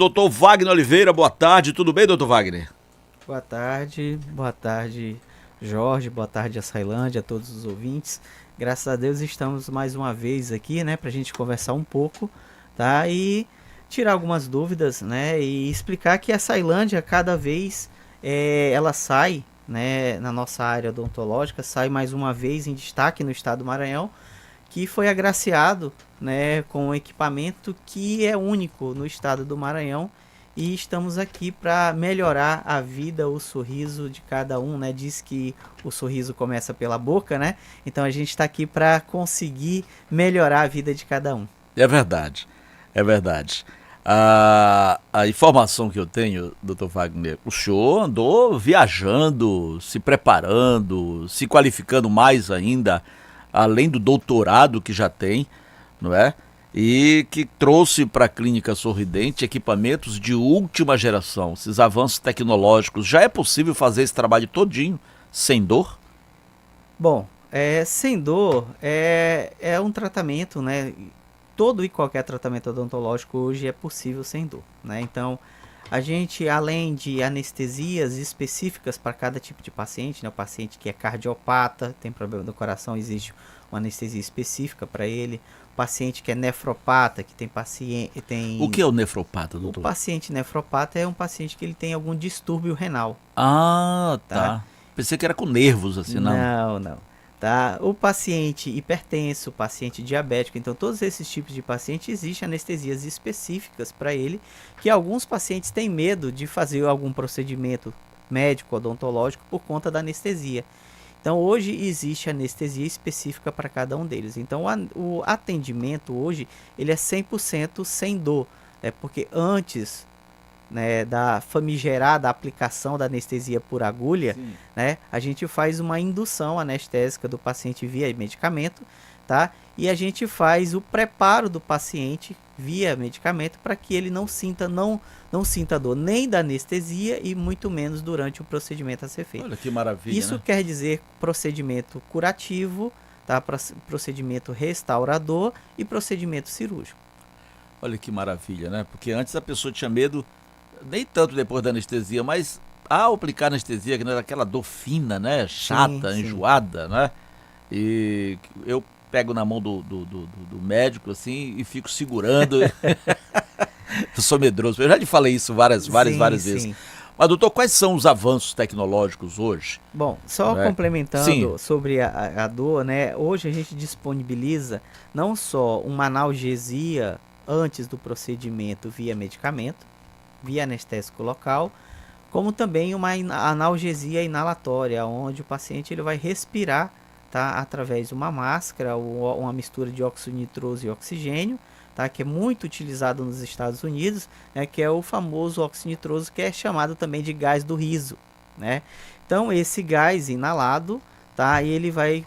Doutor Wagner Oliveira, boa tarde, tudo bem, doutor Wagner? Boa tarde, Jorge, boa tarde a Sailândia, a todos os ouvintes. Graças a Deus estamos mais uma vez aqui, né, pra gente conversar um pouco, tá? E tirar algumas dúvidas, né, e explicar que a Sailândia cada vez ela sai, né, na nossa área odontológica, sai mais uma vez em destaque no estado do Maranhão, que foi agraciado, né, com um equipamento que é único no estado do Maranhão e estamos aqui para melhorar a vida, o sorriso de cada um, né? Diz que o sorriso começa pela boca, né? Então a gente está aqui para conseguir melhorar a vida de cada um. É verdade, é verdade. A informação que eu tenho, doutor Wagner, o senhor andou viajando, se preparando, se qualificando mais ainda, além do doutorado que já tem, não é? E que trouxe para a Clínica Sorridente equipamentos de última geração, esses avanços tecnológicos. Já é possível fazer esse trabalho todinho sem dor? Bom, sem dor é um tratamento, né? Todo e qualquer tratamento odontológico hoje é possível sem dor, né? Então, a gente, além de anestesias específicas para cada tipo de paciente, né? O paciente que é cardiopata, tem problema do coração, existe uma anestesia específica para ele. O paciente que é nefropata, que tem paciente, O tem que é o nefropata, o doutor? paciente nefropata é um paciente que ele tem algum distúrbio renal, Ah, tá? tá. Pensei que era com nervos, assim, não. Não. Tá? O paciente hipertenso, o paciente diabético, então todos esses tipos de paciente existem anestesias específicas para ele, que alguns pacientes têm medo de fazer algum procedimento médico, odontológico por conta da anestesia. Então hoje existe anestesia específica para cada um deles. Então o atendimento hoje ele é 100% sem dor, né? Porque antes, né, da famigerada aplicação da anestesia por agulha, Sim. né, a gente faz uma indução anestésica do paciente via medicamento, tá? E a gente faz o preparo do paciente via medicamento para que ele não sinta dor nem da anestesia e muito menos durante o procedimento a ser feito. Olha que maravilha, Isso né? quer dizer procedimento curativo, tá? Procedimento restaurador e procedimento cirúrgico. Olha que maravilha, né? Porque antes a pessoa tinha medo, nem tanto depois da anestesia, mas ao aplicar anestesia, que não era aquela dor fina, né? Sim, Chata, sim. enjoada, né? E eu pego na mão do médico, assim, e fico segurando. Eu sou medroso. Eu já lhe falei isso Sim, várias vezes. sim. Mas, doutor, quais são os avanços tecnológicos hoje? Bom, só Né? Sim. complementando sobre a dor, né? Hoje a gente disponibiliza não só uma analgesia antes do procedimento via medicamento, via anestésico local, como também uma analgesia inalatória, onde o paciente ele vai respirar, tá, através de uma máscara ou uma mistura de óxido nitroso e oxigênio, tá, que é muito utilizado nos Estados Unidos, né, que é o famoso óxido nitroso, que é chamado também de gás do riso, né? Então esse gás inalado, tá, ele vai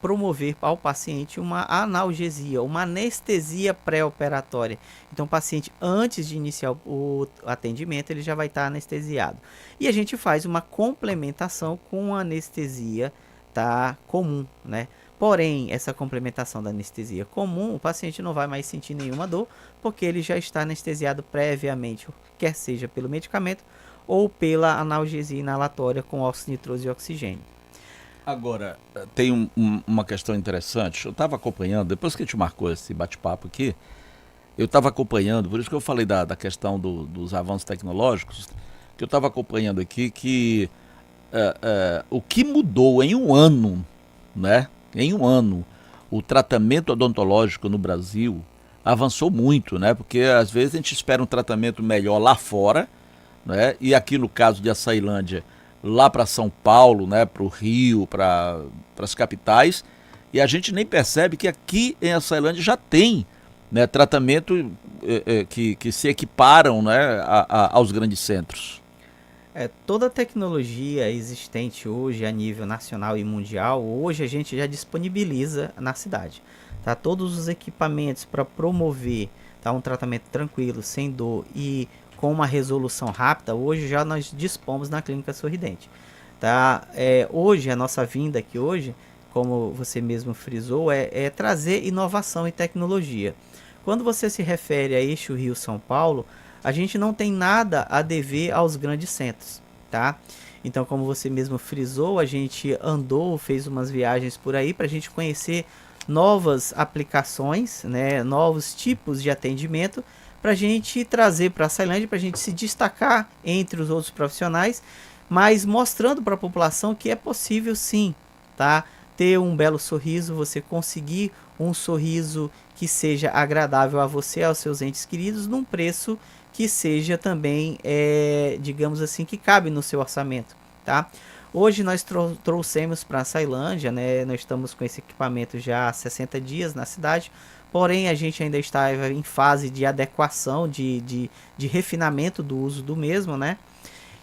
promover ao paciente uma analgesia, uma anestesia pré-operatória. Então, o paciente, antes de iniciar o atendimento, ele já vai estar anestesiado. E a gente faz uma complementação com anestesia, tá, comum, né? Porém, essa complementação da anestesia comum, o paciente não vai mais sentir nenhuma dor, porque ele já está anestesiado previamente, quer seja pelo medicamento ou pela analgesia inalatória com óxido nitroso e oxigênio. Agora, tem uma questão interessante. Eu estava acompanhando, depois que a gente marcou esse bate-papo aqui, eu estava acompanhando, por isso que eu falei da questão dos avanços tecnológicos, que eu estava acompanhando aqui que o que mudou em um ano, né? Em um ano, o tratamento odontológico no Brasil avançou muito, né? Porque às vezes a gente espera um tratamento melhor lá fora, né? E aqui no caso de Açailândia, lá para São Paulo, né? Para o Rio, para as capitais, e a gente nem percebe que aqui em Açailândia já tem, né, tratamento que se equiparam, né, aos grandes centros. Toda a tecnologia existente hoje a nível nacional e mundial, hoje a gente já disponibiliza na cidade. Tá? Todos os equipamentos para promover, tá, um tratamento tranquilo, sem dor e com uma resolução rápida, hoje já nós dispomos na Clínica Sorridente. Tá? Hoje, a nossa vinda aqui hoje, como você mesmo frisou, é trazer inovação e tecnologia. Quando você se refere a eixo Rio-São Paulo, a gente não tem nada a dever aos grandes centros, tá? Então, como você mesmo frisou, a gente andou, fez umas viagens por aí para a gente conhecer novas aplicações, né, novos tipos de atendimento, para a gente trazer para a Ceilândia, para a gente se destacar entre os outros profissionais, mas mostrando para a população que é possível sim, tá? Ter um belo sorriso, você conseguir um sorriso que seja agradável a você e aos seus entes queridos, num preço que seja também, digamos assim, que cabe no seu orçamento, tá? Hoje nós trouxemos para a Ceilândia, né? Nós estamos com esse equipamento já há 60 dias na cidade, porém a gente ainda está em fase de adequação, de refinamento do uso do mesmo, né?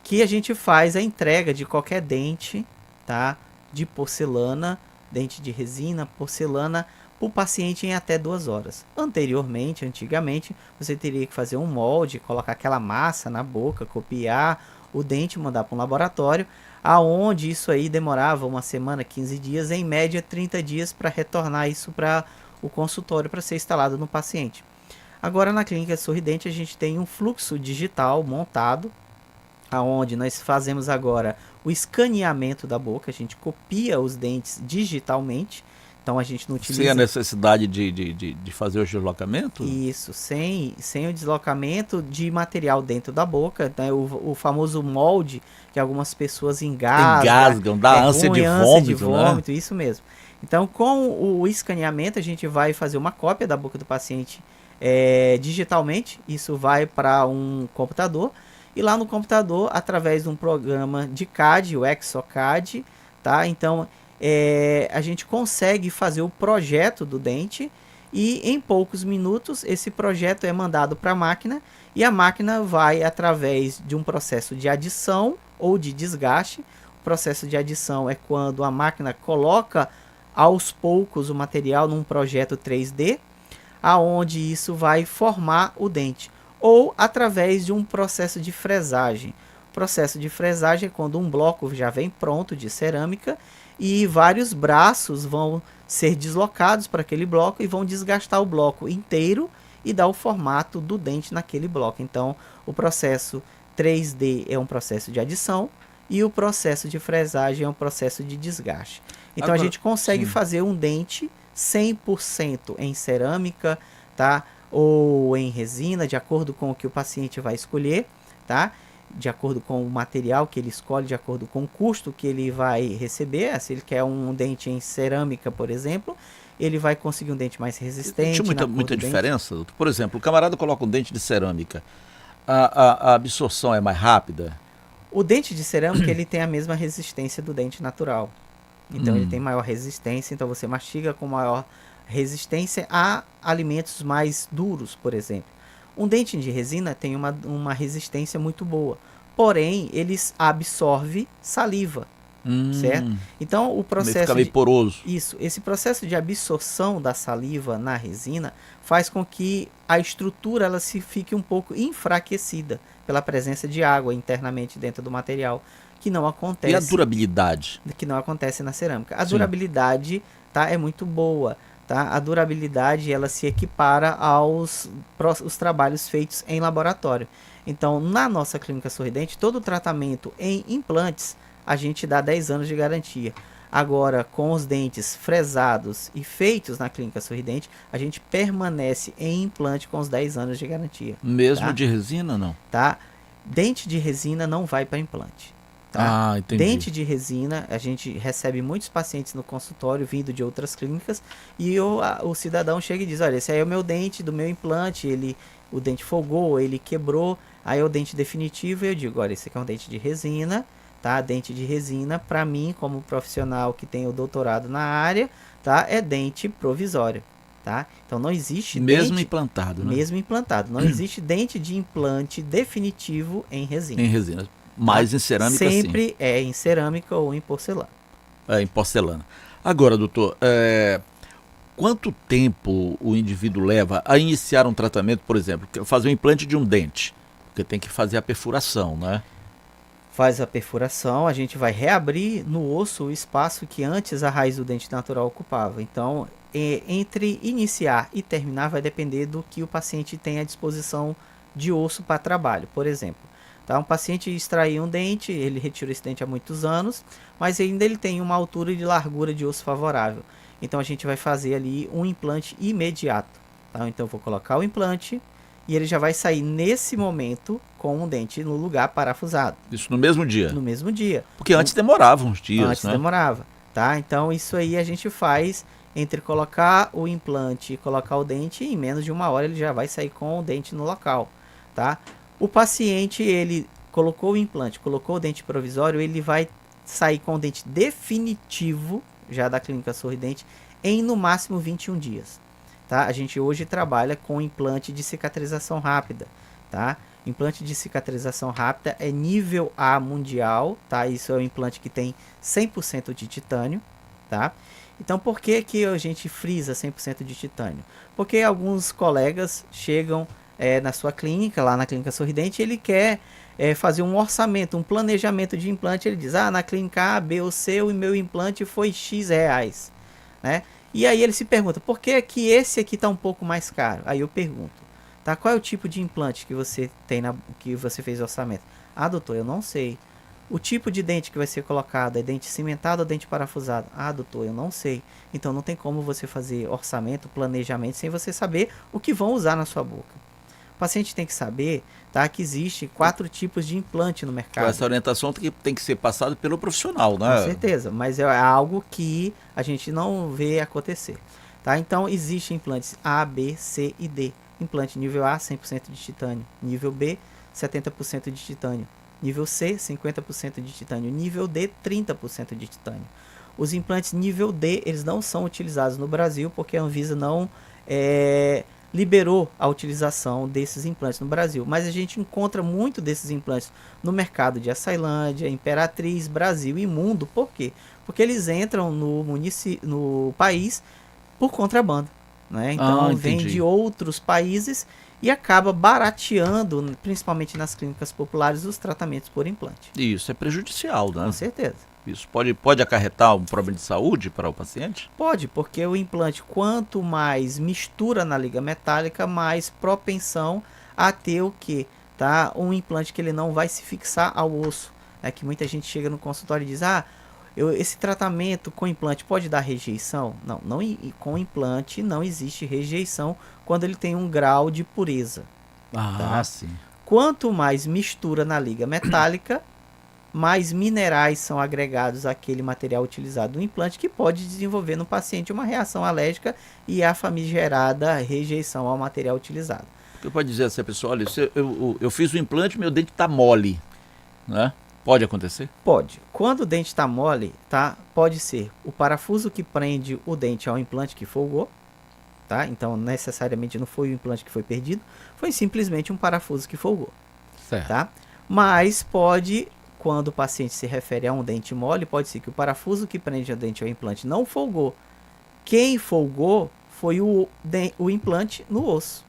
Que a gente faz a entrega de qualquer dente, tá? De porcelana, dente de resina, porcelana, para o paciente em até 2 horas. Antigamente, você teria que fazer um molde, colocar aquela massa na boca, copiar o dente, mandar para um laboratório, aonde isso aí demorava uma semana, 15 dias, em média 30 dias para retornar isso para o consultório para ser instalado no paciente. Agora na Clínica Sorridente a gente tem um fluxo digital montado, aonde nós fazemos agora o escaneamento da boca, a gente copia os dentes digitalmente, então a gente não utiliza... Sem a necessidade de fazer o deslocamento? Isso, sem o deslocamento de material dentro da boca, né? O famoso molde que algumas pessoas engasgam, dá ânsia de vômito, né? Isso mesmo. Então com o escaneamento a gente vai fazer uma cópia da boca do paciente digitalmente, isso vai para um computador, e lá no computador, através de um programa de CAD, o ExoCAD, tá? Então a gente consegue fazer o projeto do dente e em poucos minutos esse projeto é mandado para a máquina e a máquina vai através de um processo de adição ou de desgaste. O processo de adição é quando a máquina coloca aos poucos o material num projeto 3D, aonde isso vai formar o dente, ou através de um processo de fresagem. O processo de fresagem é quando um bloco já vem pronto de cerâmica e vários braços vão ser deslocados para aquele bloco e vão desgastar o bloco inteiro e dar o formato do dente naquele bloco. Então, o processo 3D é um processo de adição e o processo de fresagem é um processo de desgaste. Então, agora, a gente consegue fazer um dente 100% em cerâmica, tá? Ou em resina, de acordo com o que o paciente vai escolher, tá? De acordo com o material que ele escolhe, de acordo com o custo que ele vai receber. Se ele quer um dente em cerâmica, por exemplo, ele vai conseguir um dente mais resistente. Tem muita diferença, doutor? Por exemplo, o camarada coloca um dente de cerâmica, a absorção é mais rápida? O dente de cerâmica ele tem a mesma resistência do dente natural. Então ele tem maior resistência, então você mastiga com maior resistência a alimentos mais duros, por exemplo. Um dente de resina tem uma resistência muito boa, porém eles absorvem saliva, certo? Então o processo fica meio poroso. Esse processo de absorção da saliva na resina faz com que a estrutura ela se fique um pouco enfraquecida pela presença de água internamente dentro do material, que não acontece. E a durabilidade? Que não acontece na cerâmica. A durabilidade, tá, é muito boa. Tá? A durabilidade ela se equipara aos os trabalhos feitos em laboratório. Então, na nossa Clínica Sorridente, todo o tratamento em implantes, a gente dá 10 anos de garantia. Agora, com os dentes fresados e feitos na Clínica Sorridente, a gente permanece em implante com os 10 anos de garantia. Mesmo tá? de resina, não? Tá? Dente de resina não vai para implante. Tá? Entendi. Dente de resina, a gente recebe muitos pacientes no consultório vindo de outras clínicas e o cidadão chega e diz, olha, esse aí é o meu dente do meu implante, o dente folgou, ele quebrou, aí é o dente definitivo, e eu digo, olha, esse aqui é um dente de resina, tá? Dente de resina, para mim, como profissional que tem o doutorado na área, tá? É dente provisório, tá? Então não existe mesmo dente... implantado, né? Mesmo implantado, não existe dente de implante definitivo em resina. Em resina. Mas em cerâmica, sempre sim. É em cerâmica ou em porcelana. Em porcelana. Agora, doutor, quanto tempo o indivíduo leva a iniciar um tratamento, por exemplo, fazer um implante de um dente? Porque tem que fazer a perfuração, né? Faz a perfuração, a gente vai reabrir no osso o espaço que antes a raiz do dente natural ocupava. Então, entre iniciar e terminar vai depender do que o paciente tem à disposição de osso para trabalho. Por exemplo, tá? Um paciente extraiu um dente, ele retirou esse dente há muitos anos, mas ainda ele tem uma altura de largura de osso favorável. Então a gente vai fazer ali um implante imediato. Tá? Então eu vou colocar o implante e ele já vai sair nesse momento com um dente no lugar parafusado. Isso no mesmo dia? No mesmo dia. Porque antes demorava uns dias, Antes né? demorava, tá? Então isso aí a gente faz entre colocar o implante e colocar o dente, em menos de 1 hora ele já vai sair com o dente no local, tá? O paciente, ele colocou o implante, colocou o dente provisório, ele vai sair com o dente definitivo, já da Clínica Sorridente, em no máximo 21 dias, tá? A gente hoje trabalha com implante de cicatrização rápida, tá? Implante de cicatrização rápida é nível A mundial, tá? Isso é um implante que tem 100% de titânio, tá? Então, por que que a gente frisa 100% de titânio? Porque alguns colegas chegam na sua clínica, lá na Clínica Sorridente, ele quer fazer um orçamento, um planejamento de implante. Ele diz, na clínica A, B ou C, o meu implante foi X reais, né? E aí ele se pergunta, por que que esse aqui está um pouco mais caro? Aí eu pergunto, tá? Qual é o tipo de implante que você tem que você fez o orçamento? Ah, doutor, eu não sei. O tipo de dente que vai ser colocado é dente cimentado ou dente parafusado? Ah, doutor, eu não sei. Então não tem como você fazer orçamento, planejamento, sem você saber o que vão usar na sua boca. O paciente tem que saber, tá, que existe 4 tipos de implante no mercado. Essa orientação tem que ser passada pelo profissional, né? Com certeza, mas é algo que a gente não vê acontecer. Tá? Então existem implantes A, B, C e D. Implante nível A, 100% de titânio. Nível B, 70% de titânio. Nível C, 50% de titânio. Nível D, 30% de titânio. Os implantes nível D, eles não são utilizados no Brasil porque a Anvisa não liberou a utilização desses implantes no Brasil. Mas a gente encontra muito desses implantes no mercado de Açailândia, Imperatriz, Brasil e Mundo. Por quê? Porque eles entram no país por contrabando, né? Então vem de outros países e acaba barateando, principalmente nas clínicas populares, os tratamentos por implante. E isso é prejudicial, né? Com certeza. Isso pode acarretar um problema de saúde para o paciente? Pode, porque o implante, quanto mais mistura na liga metálica, mais propensão a ter o quê? Tá? Um implante que ele não vai se fixar ao osso. É que muita gente chega no consultório e diz, esse tratamento com implante pode dar rejeição? Não, com implante não existe rejeição quando ele tem um grau de pureza. Tá? Sim. Quanto mais mistura na liga metálica, mais minerais são agregados àquele material utilizado no implante, que pode desenvolver no paciente uma reação alérgica e a famigerada rejeição ao material utilizado. Você pode dizer assim, pessoal, olha, eu fiz o implante, meu dente está mole, né? Pode acontecer? Pode. Quando o dente está mole, tá? Pode ser o parafuso que prende o dente ao implante que folgou, tá? Então, necessariamente não foi o implante que foi perdido, foi simplesmente um parafuso que folgou, certo? Tá? Mas pode, quando o paciente se refere a um dente mole, pode ser que o parafuso que prende o dente ao implante não folgou. Quem folgou foi o implante no osso.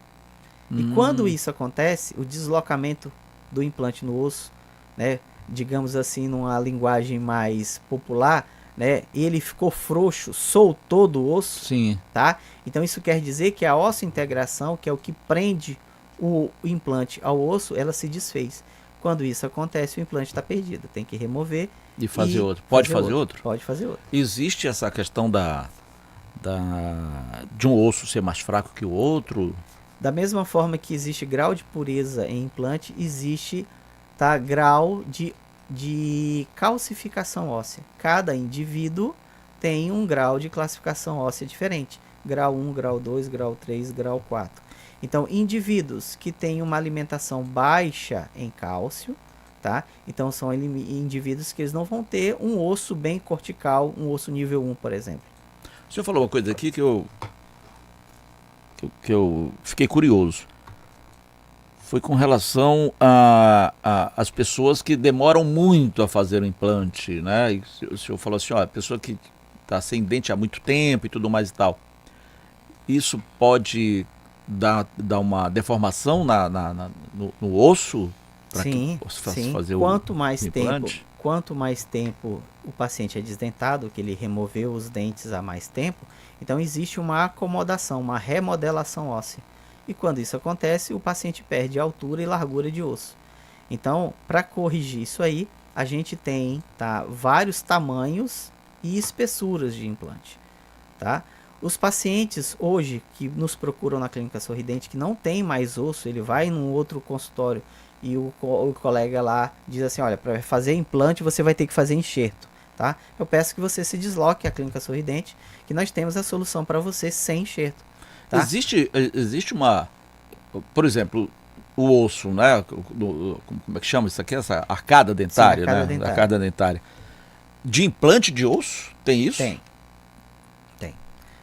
E quando isso acontece, o deslocamento do implante no osso, né? Digamos assim, numa linguagem mais popular, né? Ele ficou frouxo, soltou do osso. Sim. Tá? Então isso quer dizer que a osso-integração, que é o que prende o implante ao osso, ela se desfez. Quando isso acontece, o implante está perdido. Tem que remover e fazer outro. Pode fazer outro? Pode fazer outro. Existe essa questão de um osso ser mais fraco que o outro? Da mesma forma que existe grau de pureza em implante, existe, tá, grau de calcificação óssea. Cada indivíduo tem um grau de classificação óssea diferente. Grau 1, grau 2, grau 3, grau 4. Então, indivíduos que têm uma alimentação baixa em cálcio, tá? Então, são indivíduos que eles não vão ter um osso bem cortical, um osso nível 1, por exemplo. O senhor falou uma coisa aqui que eu fiquei curioso. Foi com relação às pessoas que demoram muito a fazer o implante, né? E o senhor falou assim, a pessoa que está sem dente há muito tempo e tudo mais e tal. Isso pode dar uma deformação no osso? Sim. Fazer quanto mais tempo o paciente é desdentado, que ele removeu os dentes há mais tempo, então existe uma acomodação, uma remodelação óssea. e quando isso acontece, o paciente perde altura e largura de osso. Então, para corrigir isso aí, a gente tem, tá, vários tamanhos e espessuras de implante, tá? Os pacientes hoje que nos procuram na Clínica Sorridente, que não tem mais osso, ele vai num outro consultório e o colega lá diz assim, olha, para fazer implante você vai ter que fazer enxerto, tá? Eu peço que você se desloque à Clínica Sorridente, que nós temos a solução para você sem enxerto, tá? Existe uma, por exemplo, o osso, né? Como é que chama isso aqui? Essa arcada dentária, Sim, arcada né? dentária. Arcada dentária. De implante de osso? Tem isso? Tem.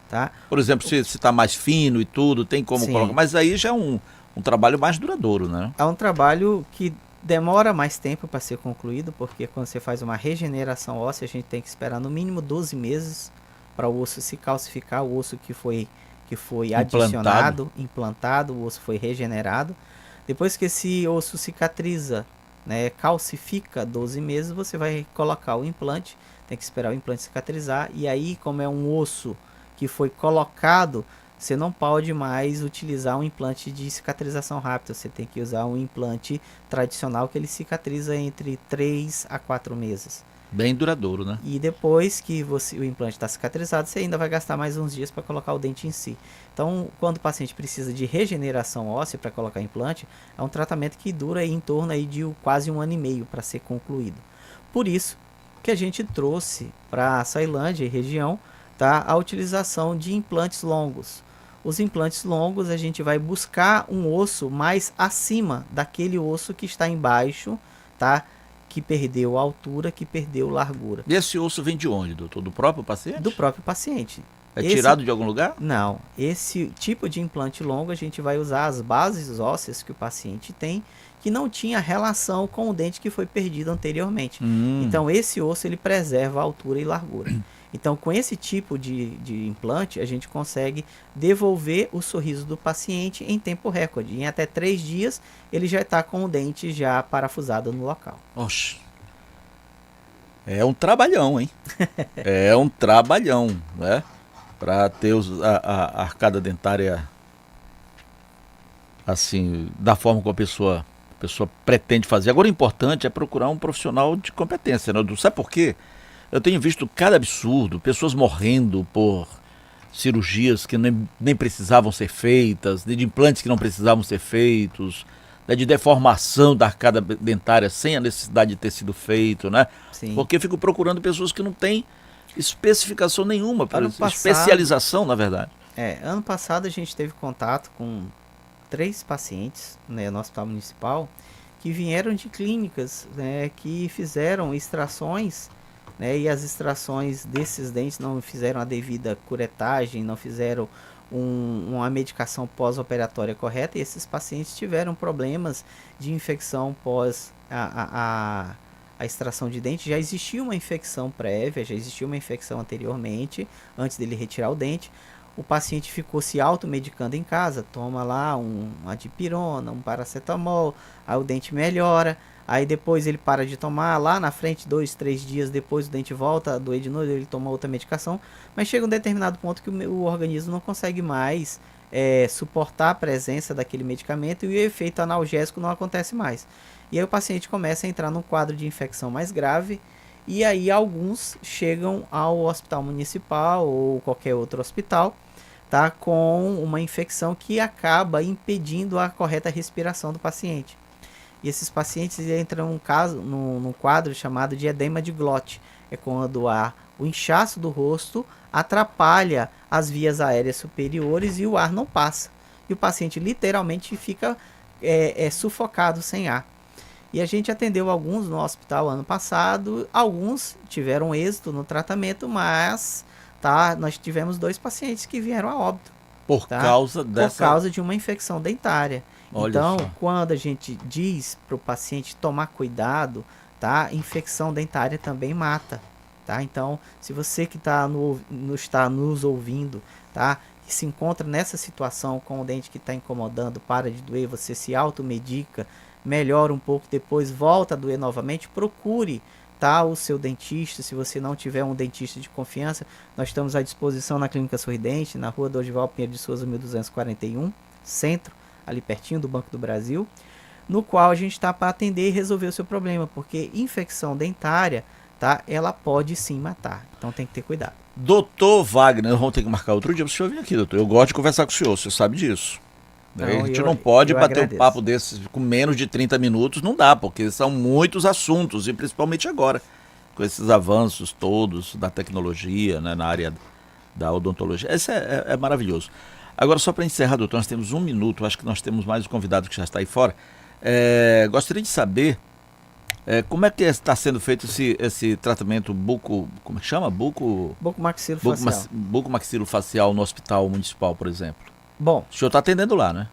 Tá? Por exemplo, se está mais fino e tudo, tem como Sim. colocar. Mas aí já é um trabalho mais duradouro, né? É um trabalho que demora mais tempo para ser concluído, porque quando você faz uma regeneração óssea, a gente tem que esperar no mínimo 12 meses para o osso se calcificar, o osso que foi adicionado, implantado, o osso foi regenerado. Depois que esse osso cicatriza, né, calcifica 12 meses, você vai colocar o implante, tem que esperar o implante cicatrizar, e aí, como é um osso que foi colocado, você não pode mais utilizar um implante de cicatrização rápida, você tem que usar um implante tradicional que ele cicatriza entre 3 a 4 meses. Bem duradouro, né? E depois que o implante está cicatrizado, você ainda vai gastar mais uns dias para colocar o dente em si. Então, quando o paciente precisa de regeneração óssea para colocar implante, é um tratamento que dura em torno aí de quase 1 ano e meio para ser concluído. Por isso que a gente trouxe para a Ceilândia e região, tá, a utilização de implantes longos. Os implantes longos, a gente vai buscar um osso mais acima daquele osso que está embaixo, tá, que perdeu altura, que perdeu largura. E esse osso vem de onde, doutor? Do próprio paciente? Do próprio paciente. É tirado de algum lugar? Não. Esse tipo de implante longo, a gente vai usar as bases ósseas que o paciente tem, que não tinha relação com o dente que foi perdido anteriormente. Então, esse osso, ele preserva a altura e largura. Então, com esse tipo de implante, a gente consegue devolver o sorriso do paciente em tempo recorde. Em até 3 dias, ele já está com o dente já parafusado no local. Oxe. É um trabalhão, hein? É um trabalhão, né? Para ter a arcada dentária assim, da forma como a pessoa pretende fazer. Agora, o importante é procurar um profissional de competência, né? Sabe por quê? Eu tenho visto cada absurdo, pessoas morrendo por cirurgias que nem precisavam ser feitas, de implantes que não precisavam ser feitos, né, de deformação da arcada dentária sem a necessidade de ter sido feito, né? Sim. Porque eu fico procurando pessoas que não têm especificação nenhuma, especialização, na verdade. Ano passado a gente teve contato com 3 pacientes, né, no Hospital Municipal, que vieram de clínicas, né, que fizeram extrações, né, e as extrações desses dentes não fizeram a devida curetagem, não fizeram uma medicação pós-operatória correta, e esses pacientes tiveram problemas de infecção pós a extração de dente. Já existia uma infecção prévia, já existia uma infecção anteriormente, antes dele retirar o dente. O paciente ficou se automedicando em casa, toma lá uma dipirona, um paracetamol, aí o dente melhora. Aí depois ele para de tomar, lá na frente, 2, 3 dias depois o dente volta a doer de novo, ele toma outra medicação. Mas chega um determinado ponto que o organismo não consegue mais suportar a presença daquele medicamento e o efeito analgésico não acontece mais. E aí o paciente começa a entrar num quadro de infecção mais grave, e aí alguns chegam ao hospital municipal ou qualquer outro hospital, tá, com uma infecção que acaba impedindo a correta respiração do paciente. E esses pacientes entram num quadro chamado de edema de glote. É quando o inchaço do rosto atrapalha as vias aéreas superiores e o ar não passa. E o paciente literalmente fica sufocado sem ar. E a gente atendeu alguns no hospital ano passado, alguns tiveram êxito no tratamento, mas nós tivemos 2 pacientes que vieram a óbito. Por causa de uma infecção dentária. Olha então, só. quando a gente diz para o paciente tomar cuidado, tá? Infecção dentária também mata, tá? Então, se você que está nos ouvindo, tá? E se encontra nessa situação com o dente que está incomodando, para de doer, você se automedica, melhora um pouco, depois volta a doer novamente, procure, tá, o seu dentista. Se você não tiver um dentista de confiança, nós estamos à disposição na Clínica Sorridente, na rua Dorival Pinheiro de Souza, 1241, Centro. ali pertinho do Banco do Brasil, no qual a gente está para atender e resolver o seu problema, porque infecção dentária, tá, ela pode sim matar, então tem que ter cuidado. Doutor Wagner, nós vamos ter que marcar outro dia para o senhor vir aqui, doutor. Eu gosto de conversar com o senhor sabe disso. Não, A gente não pode bater agradeço. um papo desses com menos de 30 minutos, não dá, porque são muitos assuntos, e principalmente agora, com esses avanços todos da tecnologia, né, na área da odontologia. Isso é maravilhoso. Agora, só para encerrar, doutor, nós temos 1 minuto, acho que nós temos mais um convidado que já está aí fora. Gostaria de saber como é que está sendo feito esse tratamento como é que chama? Bucomaxilofacial no Hospital Municipal, por exemplo. Bom, O senhor está atendendo lá, né?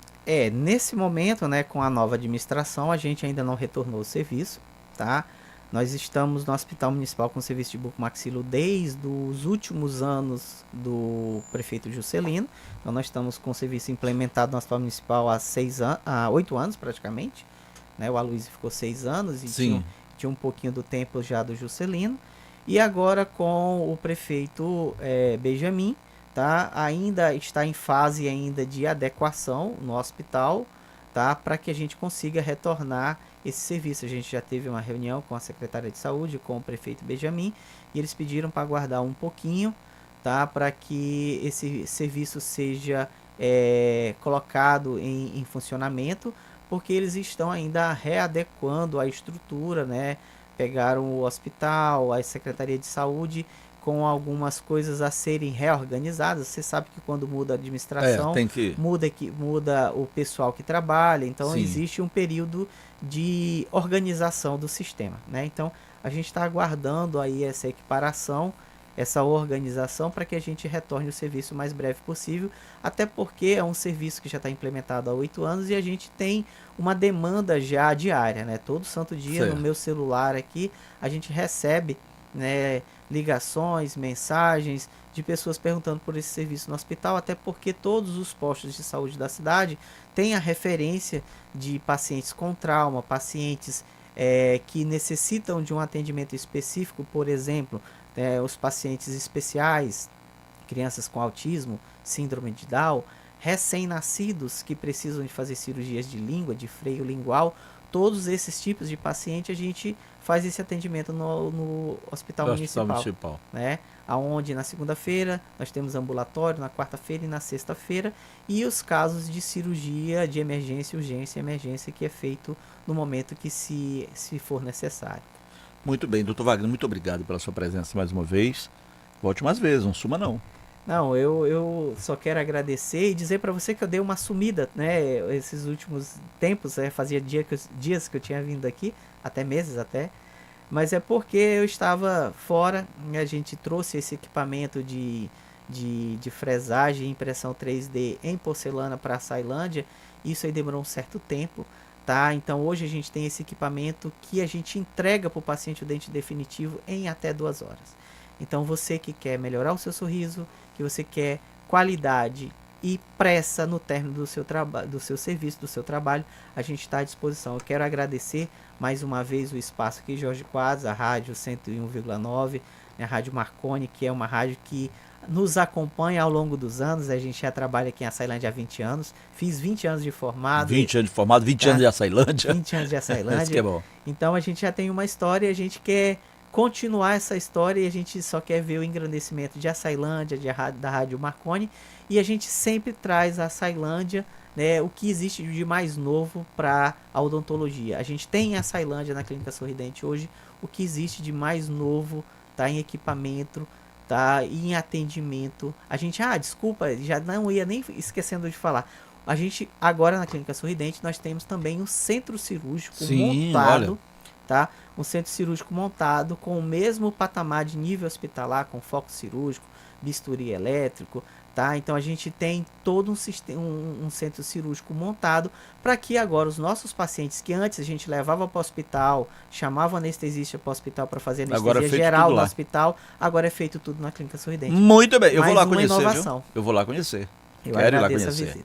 nesse momento, né, com a nova administração, a gente ainda não retornou o serviço, tá? Nós estamos no Hospital Municipal com serviço de bucomaxilo desde os últimos anos do prefeito Juscelino. Então nós estamos com o serviço implementado no Hospital Municipal há 8 anos praticamente, né? O Aloysio ficou 6 anos e tinha um pouquinho do tempo já do Juscelino. E agora com o prefeito Benjamin, tá? Ainda está em fase ainda de adequação no hospital, tá? Para que a gente consiga retornar esse serviço. A gente já teve uma reunião com a secretária de saúde, com o prefeito Benjamin, e eles pediram para aguardar um pouquinho, tá? Para que esse serviço seja colocado em funcionamento, porque eles estão ainda readequando a estrutura, né? Pegaram o hospital, a Secretaria de Saúde, com algumas coisas a serem reorganizadas. Você sabe que quando muda a administração, muda o pessoal que trabalha, então Sim. existe um período de organização do sistema, né? Então a gente está aguardando aí essa equiparação, essa organização, para que a gente retorne o serviço o mais breve possível, até porque é um serviço que já está implementado há 8 anos e a gente tem uma demanda já diária, né? Todo santo dia, certo, no meu celular aqui, a gente recebe, né, ligações, mensagens de pessoas perguntando por esse serviço no hospital, até porque todos os postos de saúde da cidade têm a referência de pacientes com trauma, pacientes que necessitam de um atendimento específico, por exemplo, os pacientes especiais, crianças com autismo, síndrome de Down, recém-nascidos que precisam de fazer cirurgias de língua, de freio lingual, todos esses tipos de paciente a gente faz esse atendimento no Hospital Municipal, né? Aonde na segunda-feira nós temos ambulatório, na quarta-feira e na sexta-feira, e os casos de cirurgia de emergência, urgência e emergência que é feito no momento que se for necessário. Muito bem, doutor Wagner, muito obrigado pela sua presença mais uma vez. Volte mais vezes, não suma não. Não, eu só quero agradecer e dizer para você que eu dei uma sumida, né? Esses últimos tempos, fazia dias que eu tinha vindo aqui, até meses até, mas é porque eu estava fora, a gente trouxe esse equipamento de fresagem e impressão 3D em porcelana para a Sailândia, isso aí demorou um certo tempo, tá? Então hoje a gente tem esse equipamento que a gente entrega para o paciente o dente definitivo em até 2 horas. Então você que quer melhorar o seu sorriso, que você quer qualidade e pressa no término do seu trabalho, do seu serviço, do seu trabalho, a gente está à disposição. Eu quero agradecer mais uma vez o espaço aqui, Jorge Quadros, a rádio 101,9, a Rádio Marconi, que é uma rádio que nos acompanha ao longo dos anos. A gente já trabalha aqui em Açailândia há 20 anos. Fiz 20 anos de formado. 20 anos de formado, 20 anos de Açailândia. 20 anos de Açailândia. Isso que é bom. Então a gente já tem uma história e a gente quer continuar essa história, e a gente só quer ver o engrandecimento de Açailândia, da Rádio Marconi, e a gente sempre traz a Açailândia, né, o que existe de mais novo para a odontologia. A gente tem em Açailândia, na Clínica Sorridente hoje, o que existe de mais novo, tá, em equipamento, tá, e em atendimento. A gente, desculpa, já não ia nem esquecendo de falar. A gente, agora na Clínica Sorridente, nós temos também um centro cirúrgico montado, olha, tá? Um centro cirúrgico montado com o mesmo patamar de nível hospitalar, com foco cirúrgico, bisturi elétrico, tá? Então a gente tem todo um sistema, um centro cirúrgico montado para que agora os nossos pacientes, que antes a gente levava para o hospital, chamava o anestesista para o hospital para fazer anestesia geral no hospital, agora é feito tudo na Clínica Sorridente. Muito bem, eu vou lá conhecer, inovação. Viu? Eu vou lá conhecer. Quero ir lá conhecer.